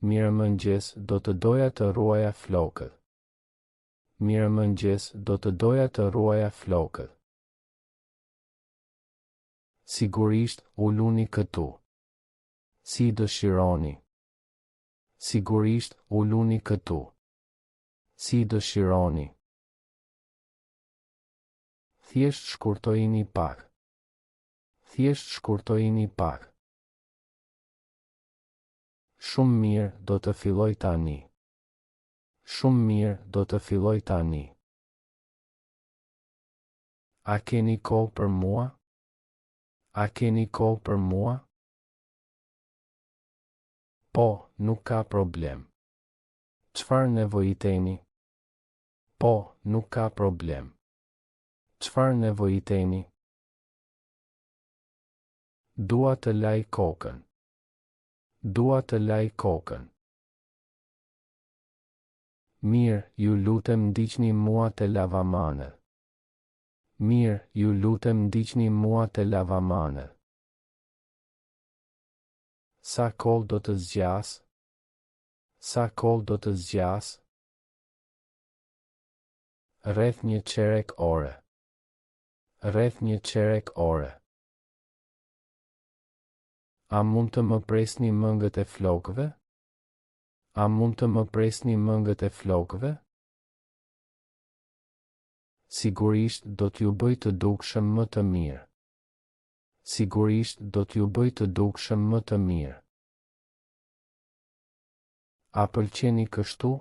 Mirëmëngjes, do të doja të ruaja flokët. Mirëmëngjes, do të doja të ruaja flokët. Sigurisht, uluni këtu. Si dëshironi. Sigurisht, uluni këtu. Si dëshironi. Thjesht shkurtojini pak. Thjesht shkurtojini pak. Shumë mirë, do të filloj tani. Shumë mirë, do të filloj tani. A keni kohë për mua? A keni kohë për mua? Po, nuk ka problem. Çfarë nevojiteni? Po, nuk ka problem. Çfarë nevojiteni? Dua të laj kokën. Dua të laj kokën. Mirë, ju lutem ndiqni mua te lavamanet. Mirë, ju lutem ndiqni mua te lavamanet. Sa kohë do të zgjas? Sa kohë do të zgjas? Rreth një çerek ore. Rreth një çerek ore. A mund të më presni mëngët e flokëve? A mund të më presni mëngët e flokëve? Sigurisht do t'ju bëj të dukshëm më të mirë. Sigurisht do t'ju bëj të dukshëm më të mirë. A pëlqeni kështu?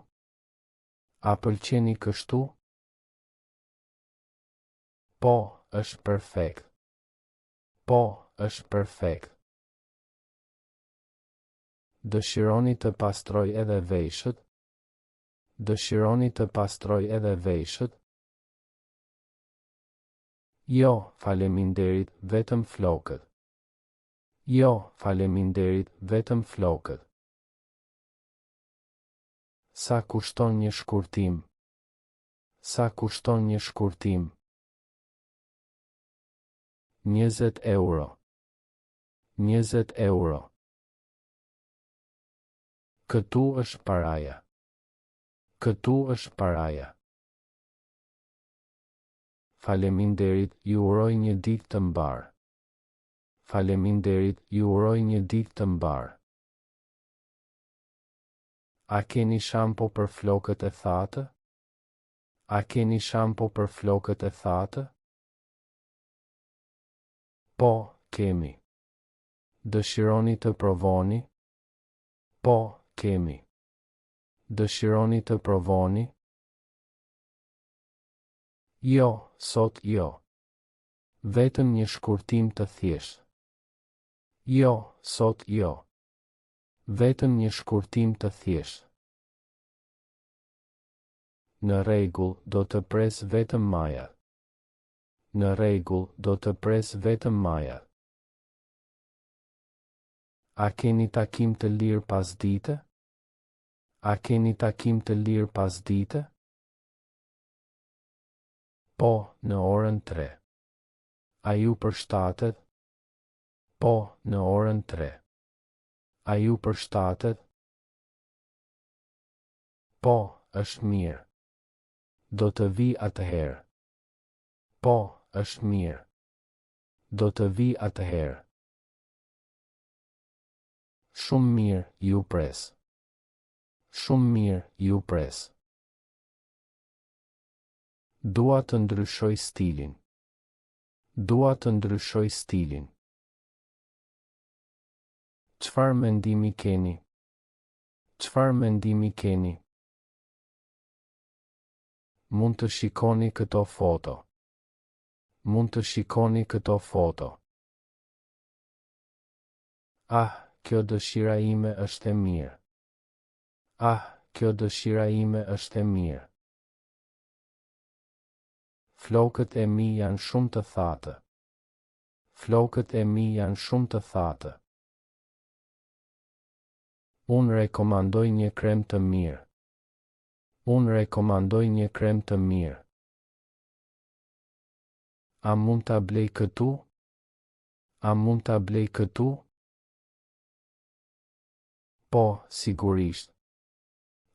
A pëlqeni kështu? Po, është perfekt. Po, është perfekt. Dëshironi të pastroj edhe veshët? Dëshironi të pastroj edhe veshët? Jo, faleminderit, vetëm flokët. Jo, faleminderit, vetëm flokët. Sa kushton një shkurtim? Sa kushton një shkurtim? 20 euro. 20 euro. Këtu është paraja. Këtu është paraja. Faleminderit, ju uroj një ditë të mbarë. Faleminderit, ju uroj një ditë të mbarë. A keni shampo për flokët e thatë? A keni shampo për flokët e thatë? Po, kemi. Dëshironi të provoni? Po, kemi. Dëshironi të provoni? Jo, sot jo. Vetëm një shkurtim të thjeshtë. Jo, sot jo. Vetëm një shkurtim të thjeshtë. Në rregull, do të pres vetëm majat. Në rregull, do të pres vetëm majat. A keni takim të lirë pasdite? A keni takim të lirë pasdite? Po, në orën 3. A ju përshtatet? Po, në orën 3. A ju përshtatet? Po, është mirë. Do të vi atëherë. Po, është mirë. Do të vi atëherë. Shumë mirë, ju pres. Shumë mirë, ju pres. Dua të ndryshoj stilin. Dua të ndryshoj stilin. Çfarë mendimi keni? Çfarë mendimi keni? Mund të shikoni këto foto. Mund të shikoni këto foto. Ah, kjo dëshira ime është e mirë. Ah, kjo dëshira ime është e mirë. Flokët e mi janë shumë të thatë. Flokët e mi janë shumë të thatë. Unë rekomandoj një krem të mirë. Unë rekomandoj një krem të mirë. A mund ta blej këtu? A mund ta blej këtu? Po, sigurisht.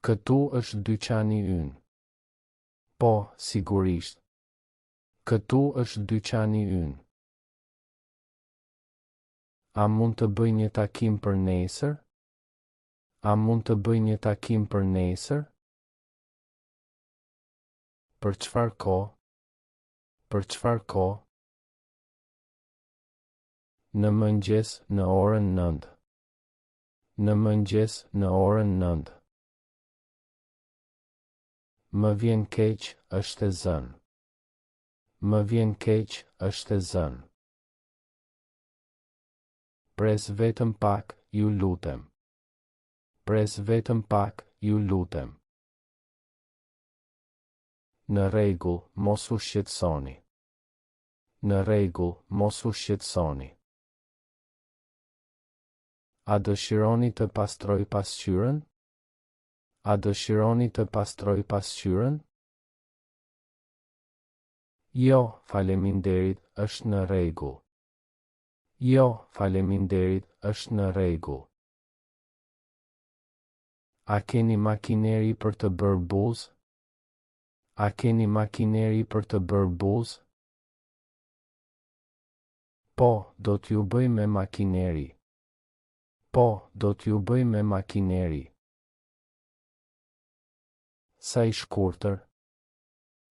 Këtu është dyqani ynë. Po, sigurisht. Këtu është dyqani ynë. A mund të bëj një takim për nesër? A mund të bëj një takim për nesër? Për çfarë kohë? Për çfarë kohë? Në mëngjes në orën 9. Në mëngjes në orën 9. Më vjen keq, është e zënë. Më vjen keq, është e zënë. Pres vetëm pak, ju lutem. Pres vetëm pak, ju lutem. Në rregull, mos u shqetësoni. Në rregull, mos u shqetësoni. A dëshironi të pastroj pasqyrën? A dëshironi të pastroj pasqyrën? Jo, faleminderit, është në rregull. Jo, faleminderit, është në rregull. A keni makineri për të bërë buzë? A keni makineri për të bërë buzë? Po, do t'ju bëj me makineri. Po, do t'ju bëj me makineri. Sa i shkurtër?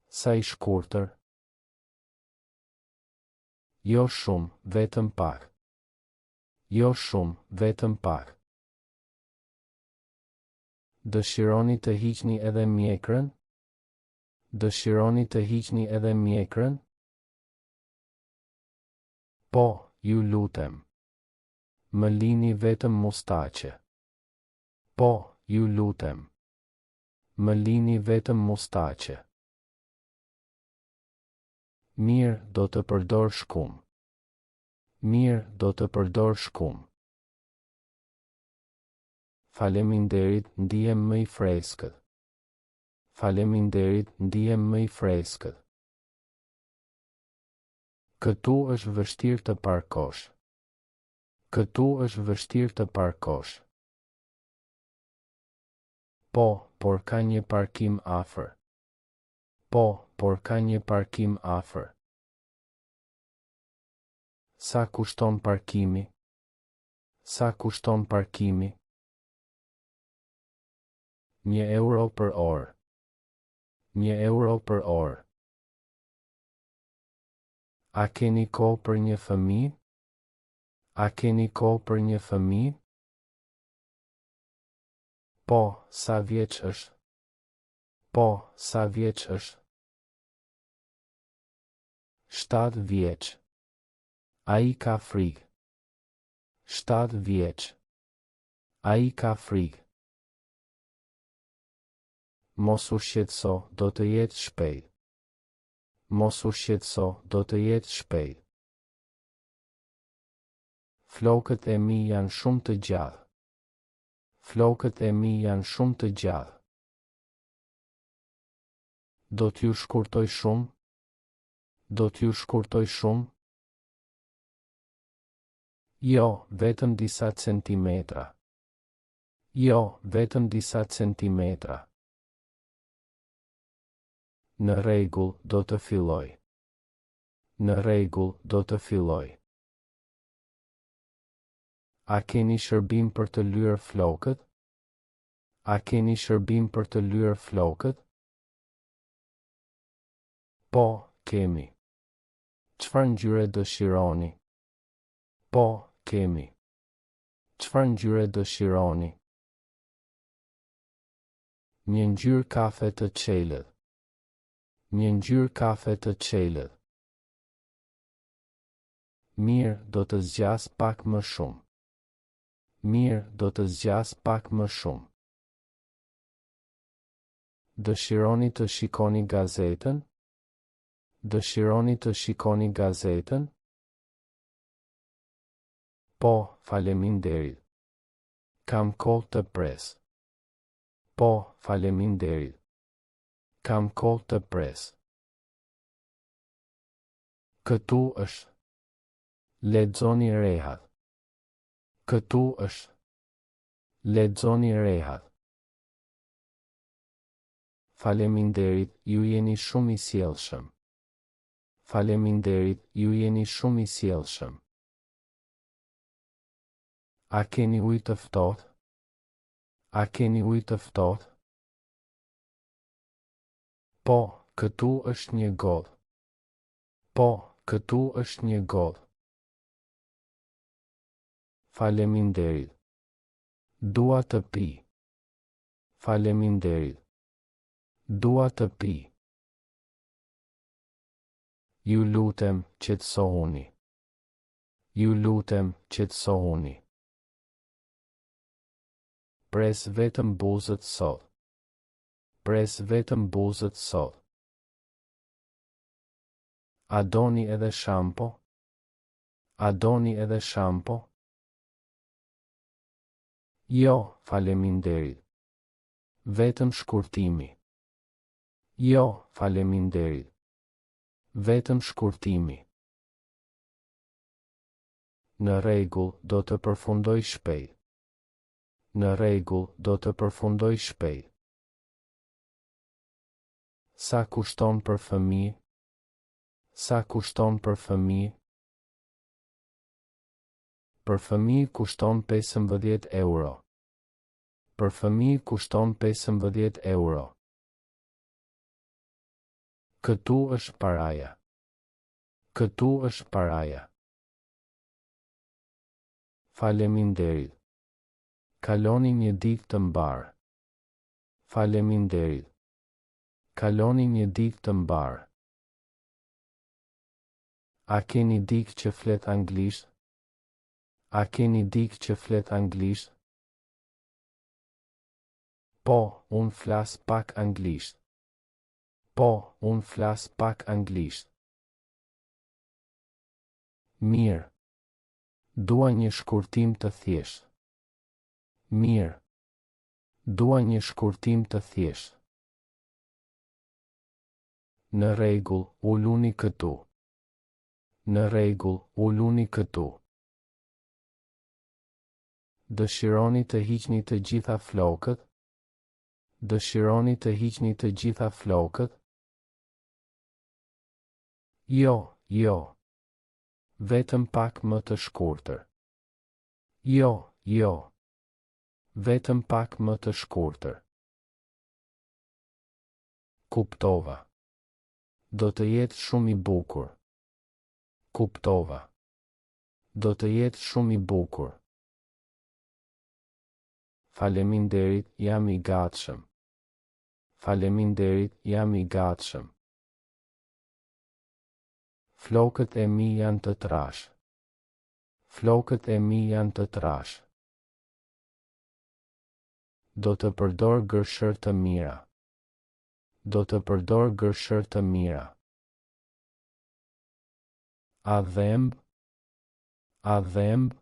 Sa i shkurtër? Jo shumë, vetëm pak. Jo shumë, vetëm pak. Dëshironi të hiqni edhe mjekrën? Dëshironi të hiqni edhe mjekrën? Po, ju lutem. Më lini vetëm mustaqe. Po, ju lutem. Më lini vetëm mustaqe. Mirë, do të përdor shkum. Mirë, do të përdor shkum. Faleminderit, ndihem më i freskët. Faleminderit, ndihem më i freskët. Këtu është vështirë të parkosh. Këtu është vështirë të parkosh. Po, por ka një parkim afër. Po, por ka një parkim afër. Sa kushton parkimi? Sa kushton parkimi? 1 euro për orë. 1 euro për orë. A keni kohë për një fëmijë? A keni kohë për një fëmijë? Po, sa vjeç është? Po, sa vjeç është? 7 vjeç. Ai ka frikë. 7 vjeç. Ai ka frikë. Mos u shqetëso, do të jetë shpejt. Mos u shqetëso, do të jetë shpejt. Flokët e mi janë shumë të gjallë. Flokët e mi janë shumë të gjallë. Do t'ju shkurtoj shumë? Do t'ju shkurtoj shumë? Jo, vetëm disa centimetra. Jo, vetëm disa centimetra. Në rregull, do të filloj. Në rregull, do të filloj. A keni shërbim për të lyer flokët? A keni shërbim për të lyer flokët? Po, kemi. Çfarë ngjyre dëshironi? Po, kemi. Çfarë ngjyre dëshironi? Një ngjyrë kafe të qelët. Një ngjyrë kafe të qelët. Mirë, do të zgjas pak më shumë. Mirë, do të zgjas pak më shumë. Dëshironi të shikoni gazetën? Dëshironi të shikoni gazetën? Po, faleminderit. Kam kohë të pres. Po, faleminderit. Kam kohë të pres. Këtu është. Lexoni rehat. Këtu është. Lexoni rehat. Faleminderit, ju jeni shumë i sjellshëm. Faleminderit, ju jeni shumë i sjellshëm. A keni ujë të ftohtë? A keni ujë të ftohtë? Po, këtu është një gotë. Po, këtu është një gotë. Faleminderit. Dua të pi. Faleminderit. Dua të pi. Ju lutem, qetësohuni. Ju lutem, qetësohuni. Pres vetëm buzët sot. Pres vetëm buzët sot. A doni edhe shampo? A doni edhe shampo? Jo, faleminderit. Vetëm shkurtimi. Jo, faleminderit. Vetëm shkurtimi. Në rregull, do të përfundoj shpejt. Në rregull, do të përfundoj shpejt. Sa kushton për fëmijë? Sa kushton për fëmijë? Për fëmijë kushton 15 euro. Për fëmijë kushton 15 euro. Këtu është paraja. Këtu është paraja. Faleminderit. Kaloni një ditë të mbarë. Faleminderit. Kaloni një ditë të mbarë. A keni dikë që flet anglisht? A keni dikë që flet anglisht? Po, unë flas pak anglisht. Po, unë flas pak anglisht. Mirë. Dua një shkurtim të thjeshtë. Mirë. Dua një shkurtim të thjeshtë. Në rregull, uluni këtu. Në rregull, uluni këtu. Dëshironi të hiqni të gjitha flokët? Dëshironi të hiqni të gjitha flokët? Jo, jo. Vetëm pak më të shkurtër. Jo, jo. Vetëm pak më të shkurtër. Kuptova. Do të jetë shumë i bukur. Kuptova. Do të jetë shumë i bukur. Faleminderit, jam i gatshëm. Faleminderit, jam i gatshëm. Flokët e mi janë të trash. Flokët e mi janë të trash. Do të përdor gërshër të mira. Do të përdor gërshër të mira. A dhemb? A dhemb?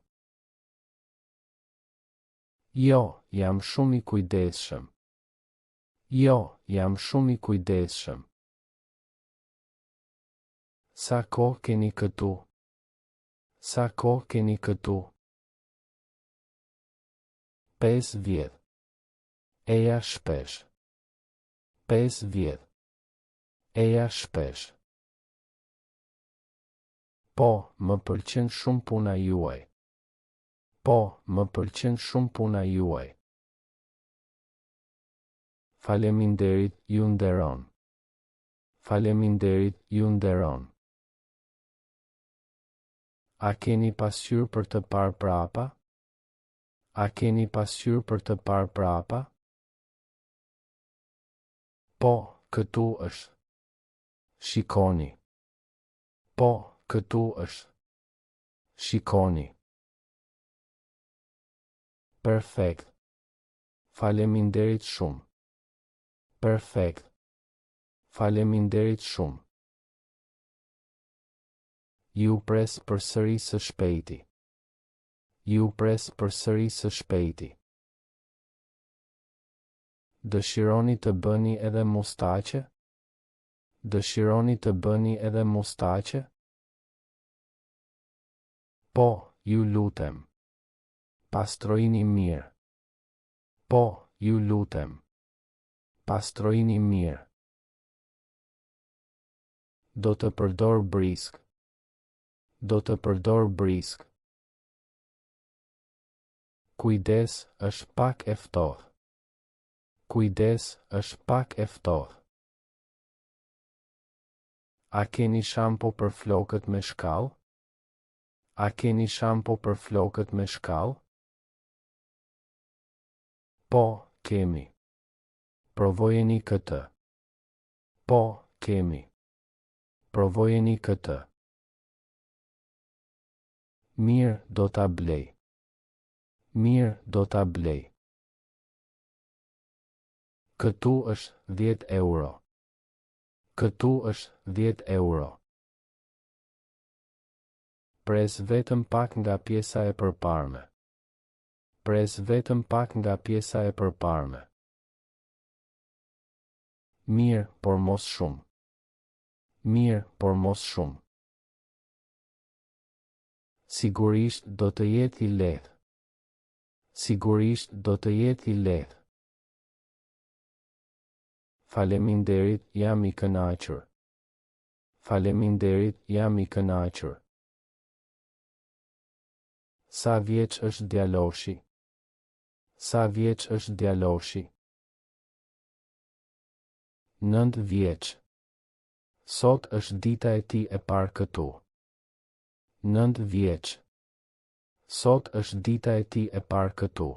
Jo, jam shumë i kujdesshëm. Jo, jam shumë i kujdesshëm. Sa kohë keni këtu? Sa kohë keni këtu? 5 vjet. Eja shpesh. 5 vjet. Eja shpesh. Po, më pëlqen shumë puna juaj. Po, më pëlqen shumë puna juaj. Faleminderit, ju nderon. Faleminderit, ju nderon. A keni pasqyrë për të parë prapa? A keni pasqyrë për të parë prapa? Po, këtu është. Shikoni. Po, këtu është. Shikoni. Perfekt. Faleminderit shumë. Perfekt. Faleminderit shumë. Ju pres përsëri së shpejti. Ju pres përsëri së shpejti. Dëshironi të bëni edhe mustaqe? Dëshironi të bëni edhe mustaqe? Po, ju lutem. Pastrojini mirë. Po, ju lutem. Pastrojini mirë. Do të përdor brisk. Do të përdor brisk. Kujdes, është pak e ftohtë. Kujdes, është pak e ftohtë. A keni shampo për flokët me shkallë? A keni shampo për flokët me shkallë? Po, kemi. Provojeni këtë. Po, kemi. Provojeni këtë. Mirë, do ta blej. Mirë, do ta blej. Këtu është 10 euro. Këtu është 10 euro. Pres vetëm pak nga pjesa e përparme. Pres vetëm pak nga pjesa e përparme. Mirë, por mos shumë. Mirë, por mos shumë. Sigurisht do të jetë i lehtë. Sigurisht do të jetë i lehtë. Faleminderit, jam i kënaqur. Faleminderit, jam i kënaqur. Sa vjeç është djaloshi? Sa vjeç është djaloshi? 9 vjeç. Sot është dita e tij e parë këtu. 9 vjeç. Sot është dita e tij e parë këtu.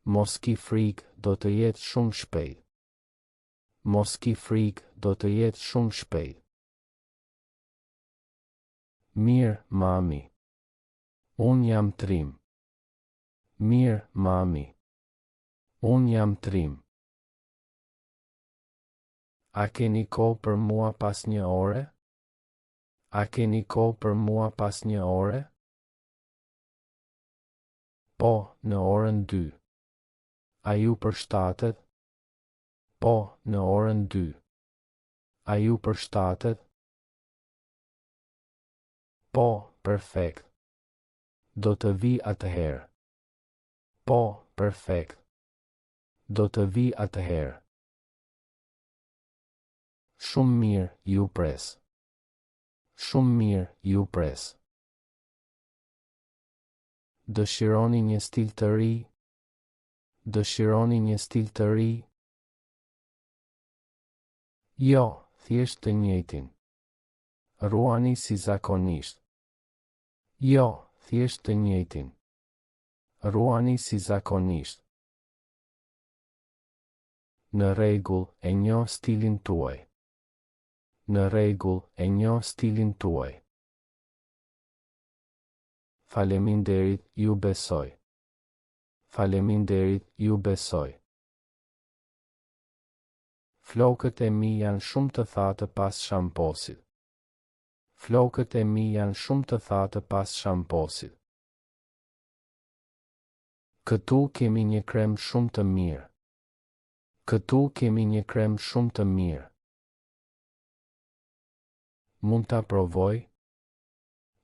Mos ki frikë, do të jetë shumë shpejt. Mos ki frikë, do të jetë shumë shpejt. Mirë, mami. Unë jam trim. Mirë, mami. Unë jam trim. A keni kohë për mua pas 1 ore? A keni kohë për mua pas 1 ore? Po, në orën 2. A ju përshtatet? Po, në orën 2. A ju përshtatet? Po, perfekt. Do të vi atëherë. Po, perfekt. Do të vi atëherë. Shumë mirë, ju pres. Shumë mirë, ju pres. Dëshironi një stil të ri? Dëshironi një stil të ri? Jo, thjesht të njëjtin. Ruani si zakonisht. Jo, thjesht të njëjtin. Ruani si zakonisht. Në rregull, e njoh stilin tuaj. Në rregull, e njoh stilin tuaj. Faleminderit, ju besoj. Faleminderit, ju besoj. Flokët e mi janë shumë të thatë pas shamposit. Flokët e mi janë shumë të thatë pas shamposit. Këtu kemi një krem shumë të mirë. Këtu kemi një krem shumë të mirë. Mund ta provoj?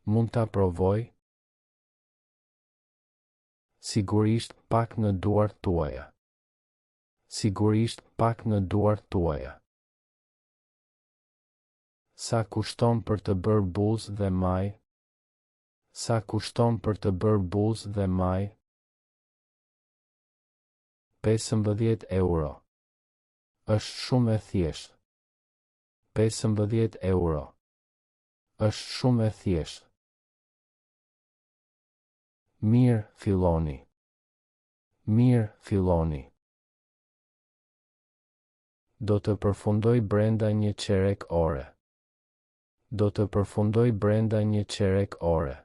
Mund ta provoj? Sigurisht pak në duart tuaja. Sigurisht pak në duart tuaja. Sa kushton për të bërë buzë dhe maj? Sa kushton për të bërë buzë dhe maj? 15 euro. Është shumë e thjeshtë. 15 euro. Është shumë e thjeshtë. Mirë, filloni. Mirë, filloni. Do të përfundoj brenda një qerek ore. Do të përfundoj brenda një qerek ore.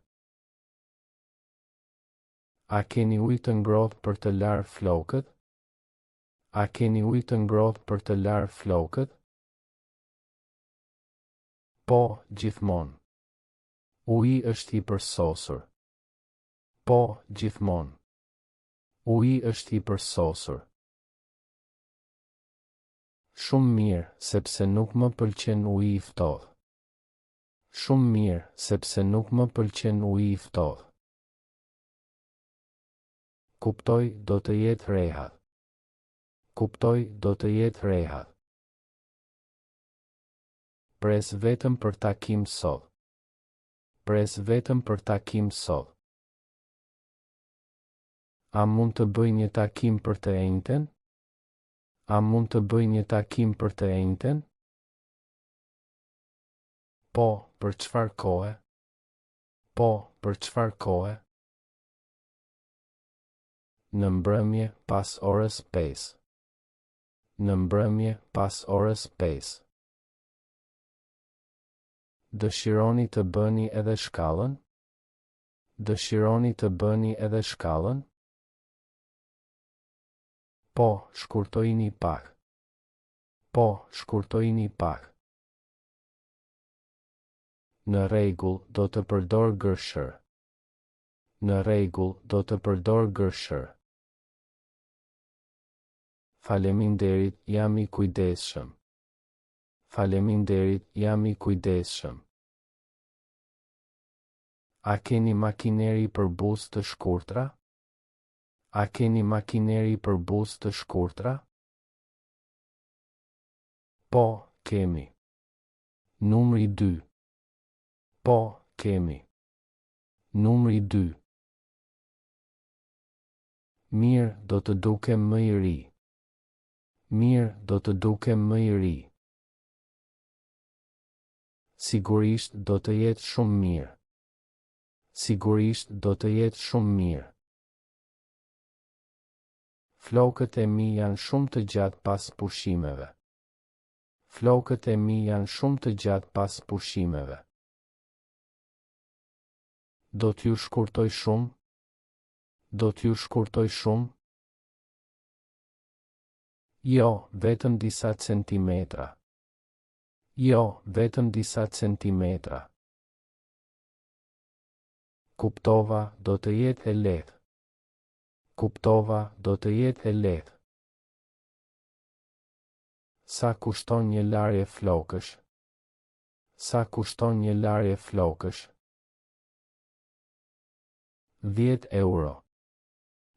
A keni ujë të ngrohtë për të larë flokët? A keni ujë të ngrohtë për të larë flokët? Po, gjithmonë. Uji është i përsosur. Po, gjithmonë. Uji është i përsosur. Shumë mirë, sepse nuk më pëlqen uji i ftohtë. Shumë mirë, sepse nuk më pëlqen uji i ftohtë. Kuptoj do të jetë rehat. Kuptoj do të jetë rehat. Pres vetëm për takim sot. Pres vetëm për takim sot. A mund të bëj një takim për të enjten? A mund të bëj një takim për të enjten? Po, për çfarë kohe? Po, për çfarë kohe? Në mbrëmje pas orës 5. Në mbrëmje pas orës 5. Dëshironi të bëni edhe shkallën? Dëshironi të bëni edhe shkallën? Po, shkurtojini pak. Po, shkurtojini pak. Në rregull, do të përdor gërshër. Në rregull, do të përdor gërshër. Faleminderit, jam i kujdesshëm. Faleminderit, jam i kujdesshëm. A keni makineri për buzë të shkurtra? A keni makineri për buzë të shkurtra? Po, kemi. Numri 2. Po, kemi. Numri 2. Mirë, do të dukem më i ri. Mirë, do të dukem më i ri. Sigurisht do të jetë shumë mirë. Sigurisht do të jetë shumë mirë. Flokët e mi janë shumë të gjatë pas pushimeve. Flokët e mi janë shumë të gjatë pas pushimeve. Do t'ju shkurtoj shumë? Do t'ju shkurtoj shumë? Jo, vetëm disa centimetra. Jo, vetëm disa centimetra. Kuptova, do të jetë e lehtë. Kuptova, do të jetë e lehtë. Sa kushton një larje flokësh? Sa kushton një larje flokësh? 10 euro.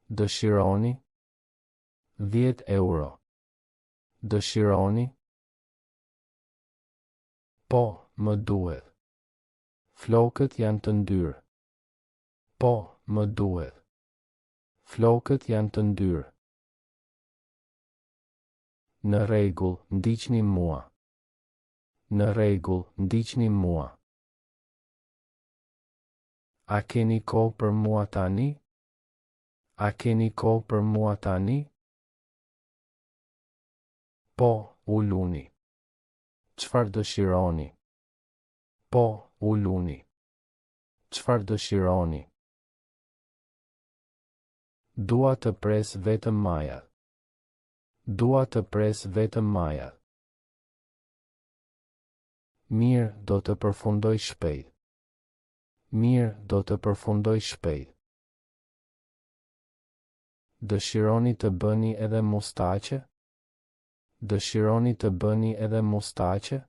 Dëshironi? 10 euro. Dëshironi? Po, më duhet. Flokët janë të ndyrë. Po, më duhet. Flokët janë të ndyrë. Në rregull, ndiqni mua. Në rregull, ndiqni mua. A keni kohë për mua tani? A keni kohë për mua tani? Po, uluni. Çfarë dëshironi? Po, uluni. Çfarë dëshironi? Dua të pres vetëm majat. Dua të pres vetëm majat. Mirë, do të përfundoj shpejt. Mirë, do të përfundoj shpejt. Dëshironi të bëni edhe mustaqe? Dëshironi të bëni edhe mustaqe?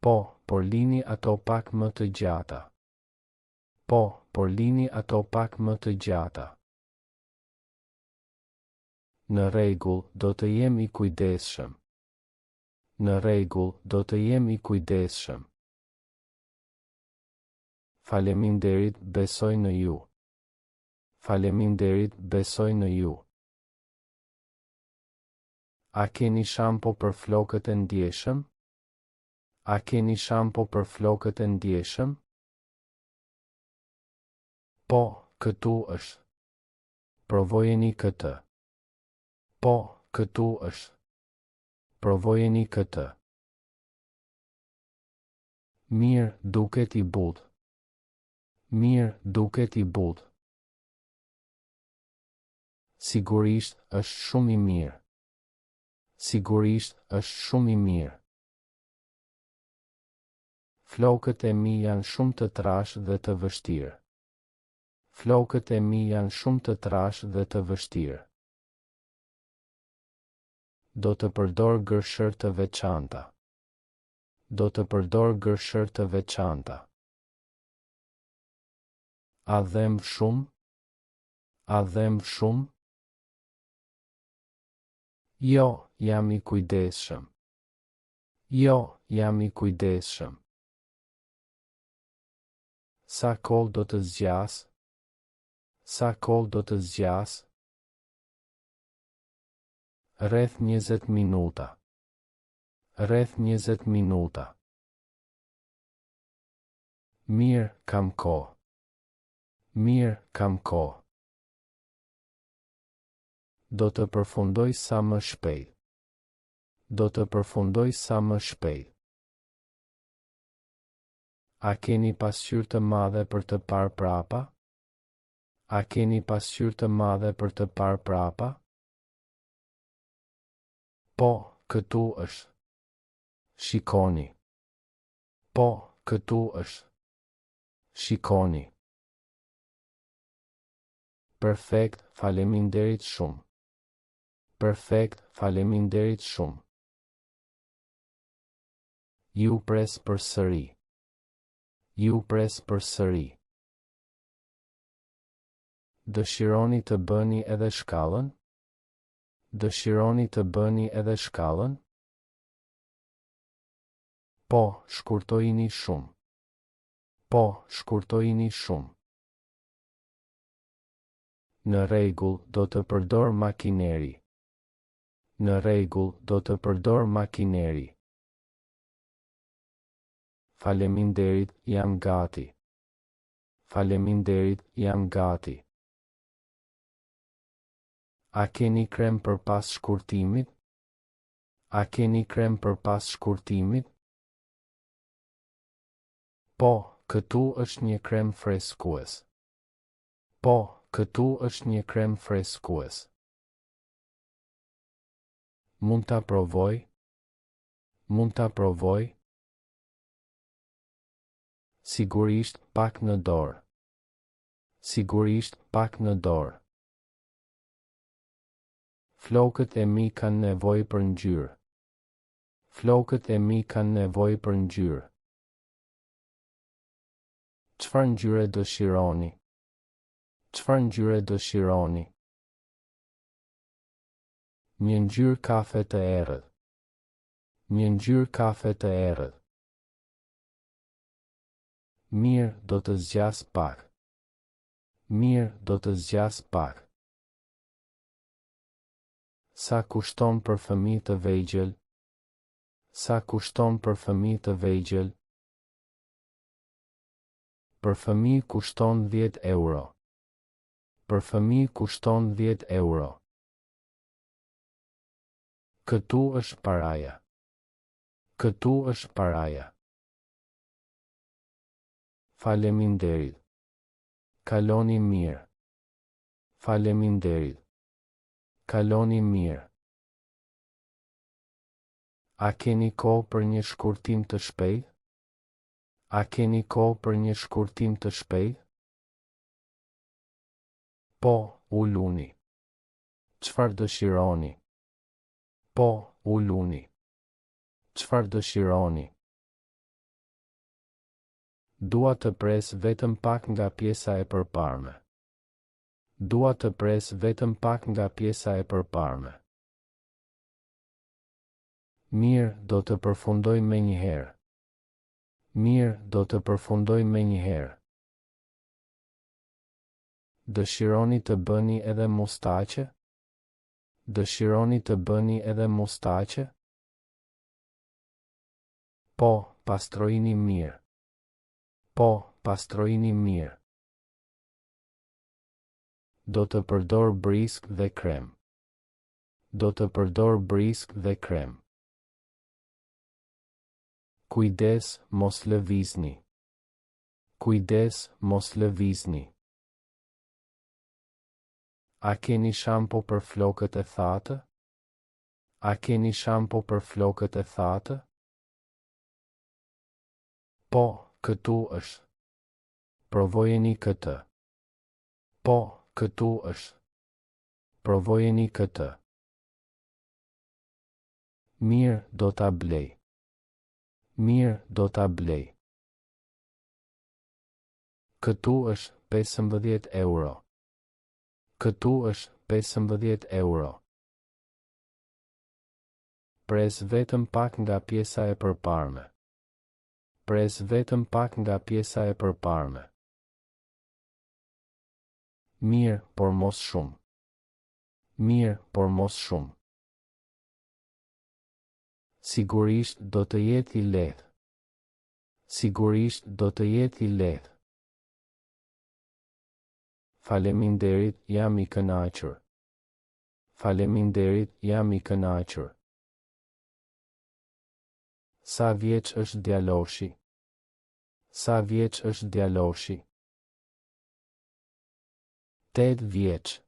Po, por lini ato pak më të gjata. Po, por lini ato pak më të gjata. Në rregull, do të jem i kujdesshëm. Në rregull, do të jem i kujdesshëm. Faleminderit, besoj në ju. Faleminderit, besoj në ju. A keni shampo për flokët e ndjeshëm? A keni shampo për flokët e ndjeshëm? Po, këtu është. Provojeni këtë. Po, këtu është. Provojeni këtë. Mirë, duket i butë. Mirë, duket i butë. Sigurisht është shumë i mirë. Sigurisht është shumë i mirë. Flokët e mi janë shumë të trashë dhe të vështirë. Flokët e mi janë shumë të trashë dhe të vështirë. Do të përdor gërshër të veçanta. Do të përdor gërshër të veçanta. A dhem shumë? A dhem shumë? Jo, jam I kujdesshëm. Jo, jam I kujdesshëm. Sa kohë do të zgjas? Sa kohë do të zgjas? Rreth 20 minuta. Rreth 20 minuta. Mirë, kam kohë. Mirë, kam kohë. Do të përfundoj sa më shpejt. Do të përfundoj sa më shpejt. A keni pasqyrë të madhe për të parë prapa? A keni pasqyrë të madhe për të parë prapa? Po, këtu është. Shikoni. Po, këtu është. Shikoni. Perfekt, faleminderit shumë. Perfekt, faleminderit shumë. Ju pres përsëri. Ju pres përsëri. Dëshironi të bëni edhe shkallën? Dëshironi të bëni edhe shkallën? Po, shkurtojini shumë. Po, shkurtojini shumë. Në rregull, do të përdor makineri. Në rregull, do të përdor makineri. Faleminderit, jam gati. Faleminderit, jam gati. A keni krem për pas shkurtimit? A keni krem për pas shkurtimit? Po, këtu është një krem freskues. Po, këtu është një krem freskues. Mund ta provoj? Mund ta provoj? Sigurisht pak në dorë. Sigurisht pak në dorë. Flokët e mi kanë nevojë për ngjyrë. Flokët e mi kanë nevojë për ngjyrë. Çfarë ngjyre dëshironi? Çfarë ngjyre dëshironi? Një ngjyrë kafe të errët. Një ngjyrë kafe të errët. Mirë, do të zgjas pak. Mirë, do të zgjas pak. Sa kushton për fëmijë të vegjël? Sa kushton për fëmijë të vegjël? Për fëmijë kushton 10 euro. Për fëmijë kushton 10 euro. Këtu është paraja. Këtu është paraja. Faleminderit. Kaloni mirë. Faleminderit. Kaloni mirë. A keni kohë për një shkurtim të shpejtë? A keni kohë për një shkurtim të shpejtë? Po, uluni. Çfarë dëshironi? Po, uluni. Çfarë dëshironi? Dua të pres vetëm pak nga pjesa e përparme. Dua të pres vetëm pak nga pjesa e përparme. Mirë, do të përfundoj menjëherë. Mirë, do të përfundoj menjëherë. Dëshironi të bëni edhe mustaqe? Dëshironi të bëni edhe mustaqe? Po, pastrojini mirë. Po, pastrojini mirë. Do të përdor brisk dhe krem. Do të përdor brisk dhe krem. Kujdes, mos lëvizni. Kujdes, mos lëvizni. A keni shampo për flokët e thatë? A keni shampo për flokët e thatë? Po, këtu është. Provojeni këtë. Po, këtu është. Provojeni këtë. Mirë, do ta blej. Mirë, do ta blej. Këtu është 15 euro. Këtu është 15 euro. Pres vetëm pak nga pjesa e përparme. Pres vetëm pak nga pjesa e përparme. Mirë, por mos shumë. Mirë, por mos shumë. Sigurisht do të jetë i lehtë. Sigurisht do të jetë i lehtë. Faleminderit, jam i kënaqur. Faleminderit, jam i kënaqur. Sa vjeç është djaloshi? Sa vjeç është djaloshi? 8 vjeç.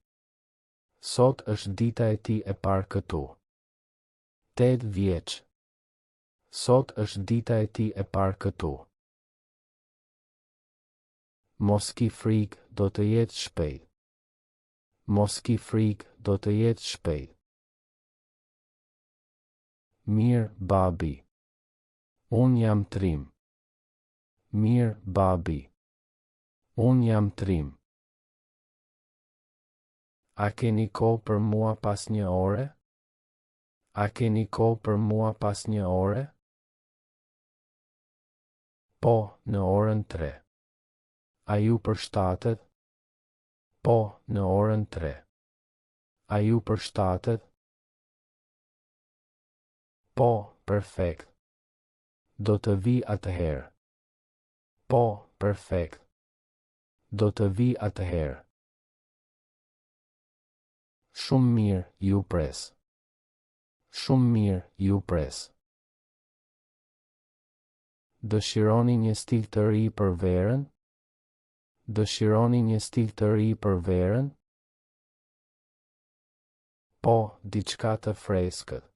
Sot është dita e tij e parë këtu. 8 vjeç. Sot është dita e tij e parë këtu. Mos ki frikë, do të jetë shpejt. Mos ki frikë, do të jetë shpejt. Mirë, babi. Unë jam trim. Mirë, babi. Unë jam trim. A keni kohë për mua pas 1 ore? A keni kohë për mua pas 1 ore? Po, në orën 3. A ju përshtatet? Po, në orën 3. A ju përshtatet? Po, perfekt. Do të vi atëherë. Po, perfekt. Do të vi atëherë. Shumë mirë, ju pres. Shumë mirë, ju pres. Dëshironi një stil të ri për verën? Dëshironi një stil të ri për verën? Po, diçka të freskët.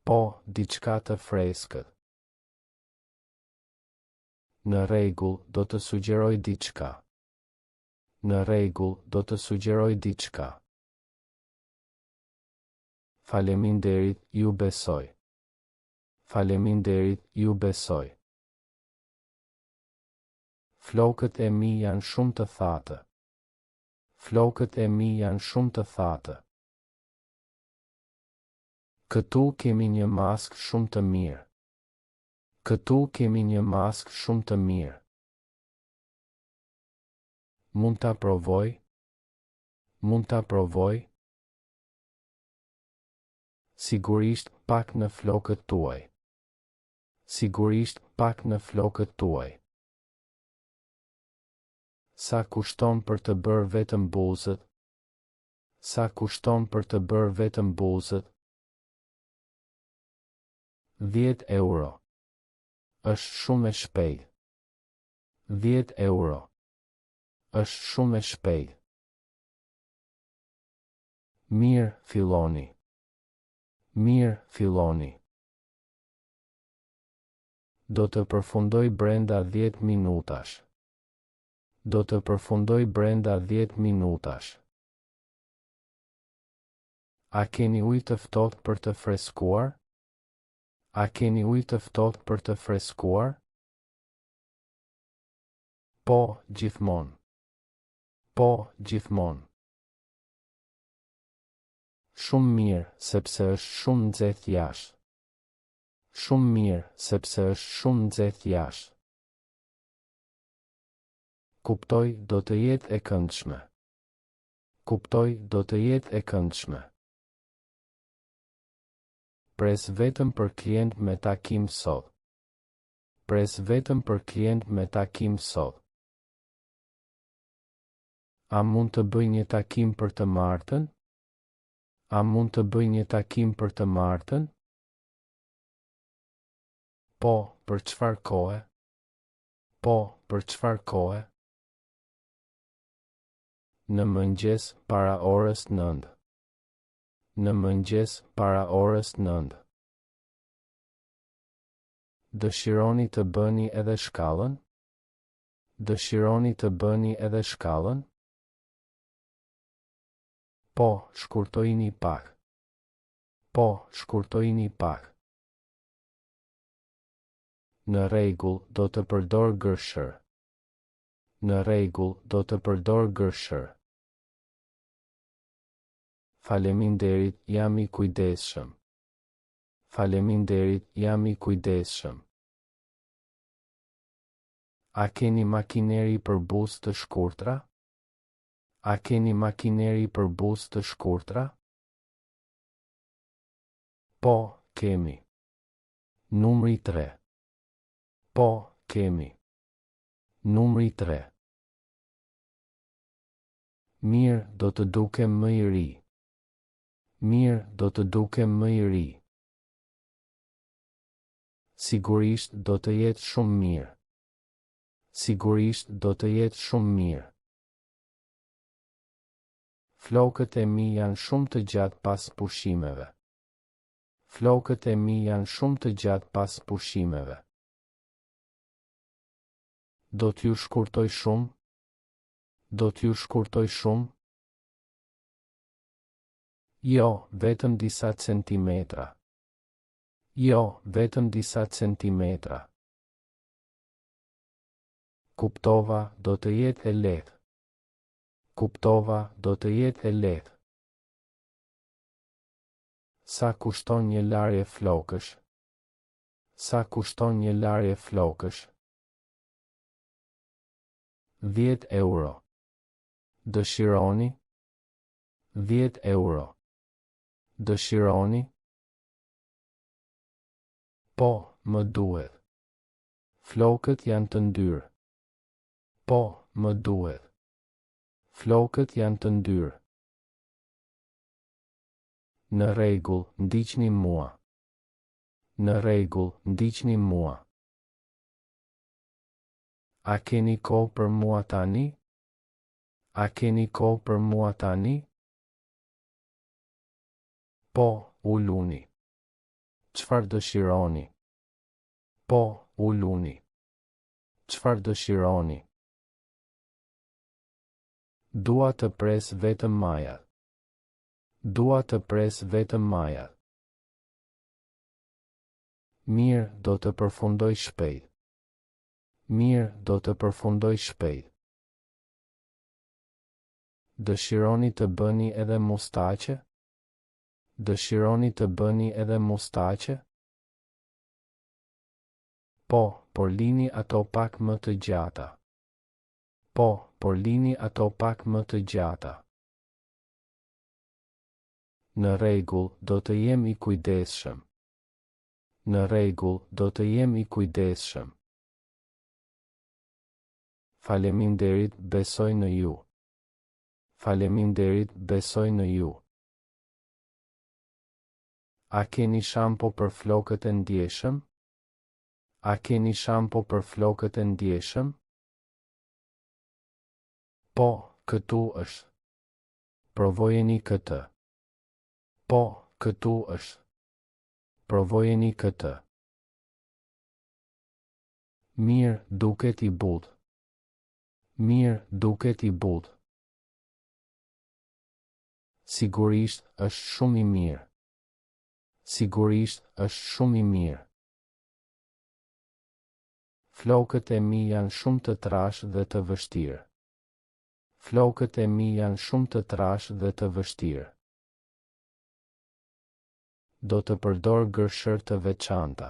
Po, diçka të freskët. Në rregull, do të sugjeroj diçka. Në rregull, do të sugjeroj diçka. Faleminderit, ju besoj. Faleminderit, ju besoj. Flokët e mi janë shumë të thatë. Flokët e mi janë shumë të thatë. Këtu kemi një maskë shumë të mirë. Këtu kemi një maskë shumë të mirë. Mund ta provoj? Mund ta provoj? Sigurisht pak në flokët tuaj. Sigurisht pak në flokët tuaj. Sa kushton për të bërë vetëm buzët? Sa kushton për të bërë vetëm buzët? 10 euro. Është shumë e shpejtë. 10 euro. Është shumë e shpejtë. Mirë, filloni. Mirë, filloni. Do të përfundoj brenda 10 minutash. Do të përfundoj brenda 10 minutash. A keni ujë të ftohtë për të freskuar? A keni ujë të ftohtë për të freskuar? Po, gjithmonë. Po, gjithmonë. Shumë mirë, sepse është shumë nxehtë jashtë. Shumë mirë, sepse është shumë nxehtë jashtë. Kuptoj, do të jetë e këndshme. Kuptoj, do të jetë e këndshme. Pres vetëm për klient me takim sot. Pres vetëm për klient me takim sot. A mund të bëj një takim për të martën? A mund të bëj një takim për të martën? Po, për çfarë kohe? Po, për çfarë kohe? Në mëngjes para orës 9. Në mëngjes para orës 9. Dëshironi të bëni edhe shkallën? Dëshironi të bëni edhe shkallën? Po, shkurtojini pak. Po, shkurtojini pak. Në rregull, do të përdor gërshër. Në rregull, do të përdor gërshër. Faleminderit, jam I kujdesshëm. Faleminderit, jam I kujdesshëm. A keni makineri për buzë të shkurtra? A keni makineri për buzë të shkurtra? Po, kemi. Numri 3. Po, kemi. Numri 3. Mirë, do të dukem më I ri. Mirë, do të dukem më I ri. Sigurisht do të jetë shumë mirë. Sigurisht do të jetë shumë mirë. Flokët e mi janë shumë të gjatë pas pushimeve. Flokët e mi janë shumë të gjatë pas pushimeve. Do t'ju shkurtoj shumë? Do t'ju shkurtoj shumë? Jo, vetëm disa centimetra. Jo, vetëm disa centimetra. Kuptova, do të jetë e lehtë. Kuptova, do të jetë e lehtë. Sa kushton një larje flokësh? Sa kushton një larje flokësh? 10 euro. Dëshironi? 10 euro. Dëshironi? Po, më duhet. Flokët janë të ndyrë. Po, më duhet. Flokët janë të ndyrë. Në rregull, ndiqni mua. Në rregull, ndiqni mua. A keni kohë për mua tani? A keni kohë për mua tani? Po, uluni. Çfarë dëshironi? Po, uluni. Çfarë dëshironi? Dua të pres vetëm majat. Dua të pres vetëm majat. Mirë, do të përfundoj shpejt. Mirë, do të përfundoj shpejt. Dëshironi të bëni edhe mustaqe? Dëshironi të bëni edhe mustaqe? Po, por lini ato pak më të gjata. Po, por lini ato pak më të gjata. Në rregull, do të jem I kujdesshëm. Në rregull, do të jem I kujdesshëm. Faleminderit, besoj në ju. Faleminderit, besoj në ju. A keni shampo për flokët e ndjeshëm? A keni shampo për flokët e ndjeshëm? Po, këtu është. Provojeni këtë. Po, këtu është. Provojeni këtë. Mirë, duket I butë. Mirë, duket I butë. Sigurisht është shumë I mirë. Sigurisht është shumë I mirë. Flokët e mi janë shumë të trashë dhe të vështirë. Flokët e mi janë shumë të trashë dhe të vështirë. Do të përdor gërshër të veçanta.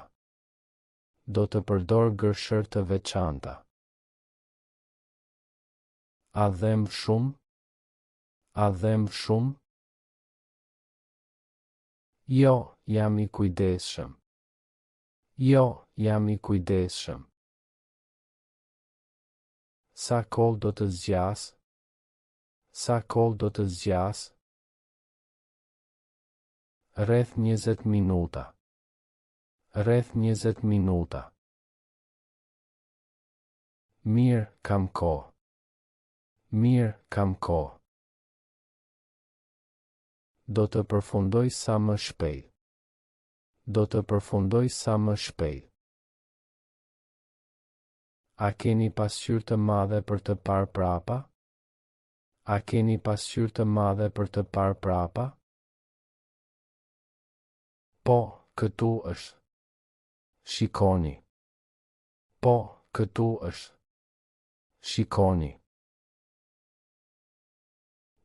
Do të përdor gërshër të veçanta. A dhem shumë? A dhem shumë? Jo, jam I kujdesshëm. Jo, jam I kujdesshëm. Sa kohë do të zgjas? Sa kohë do të zgjas? Rreth 20 minuta. Rreth 20 minuta. Mirë, kam kohë. Mirë, kam kohë. Do të përfundoj sa më shpejt. Do të përfundoj sa më shpejt. A keni pasqyrë të madhe për të parë prapa? A keni pasqyrë të madhe për të parë prapa? Po, këtu është. Shikoni. Po, këtu është. Shikoni.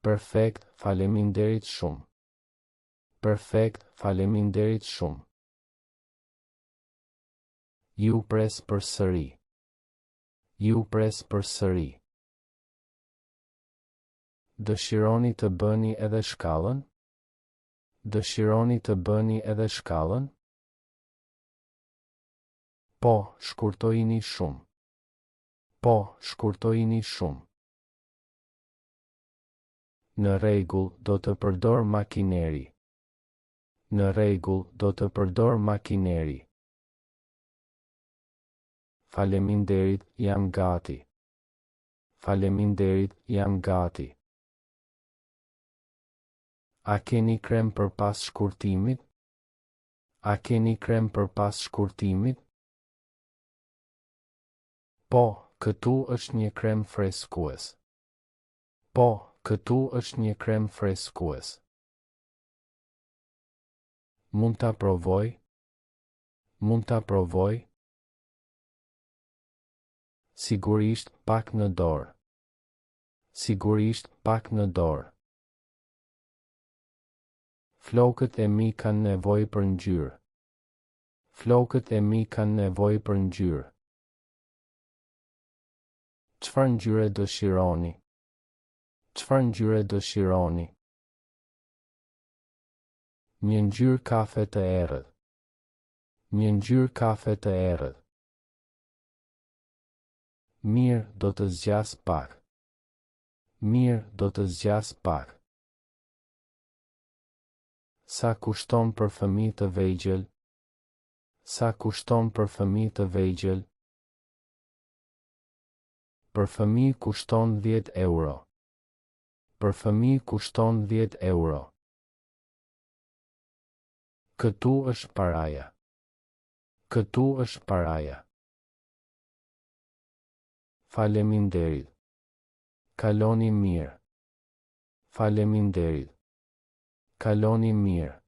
Perfekt, faleminderit shumë. Perfekt, faleminderit shumë. Ju pres përsëri. Ju pres përsëri. Dëshironi të bëni edhe shkallën? Dëshironi të bëni edhe shkallën? Po, shkurtojini shumë. Po, shkurtojini shumë. Në rregull, do të përdor makineri. Në rregull, do të përdor makineri. Faleminderit, jam gati. Faleminderit, jam gati. A keni krem për pas shkurtimit? A keni krem për pas shkurtimit? Po, këtu është një krem freskues. Po, këtu është një krem freskues. Mund ta provoj? Mund ta provoj? Sigurisht pak në dorë. Sigurisht pak në dorë. Flokët e mi kanë nevojë për ngjyrë. Flokët e mi kanë nevojë për ngjyrë. Çfarë ngjyre dëshironi? Çfarë ngjyre dëshironi? Një ngjyrë kafe të errët. Një ngjyrë kafe të errët. Mirë, do të zgjas pak. Mirë, do të zgjas pak. Sa kushton për fëmijë të vegjël? Sa kushton për fëmijë të vegjël? Për fëmijë kushton 10 euro. Për fëmijë kushton 10 euro. Këtu është paraja. Këtu është paraja. Faleminderit. Kaloni mirë. Faleminderit. Kaloni mirë.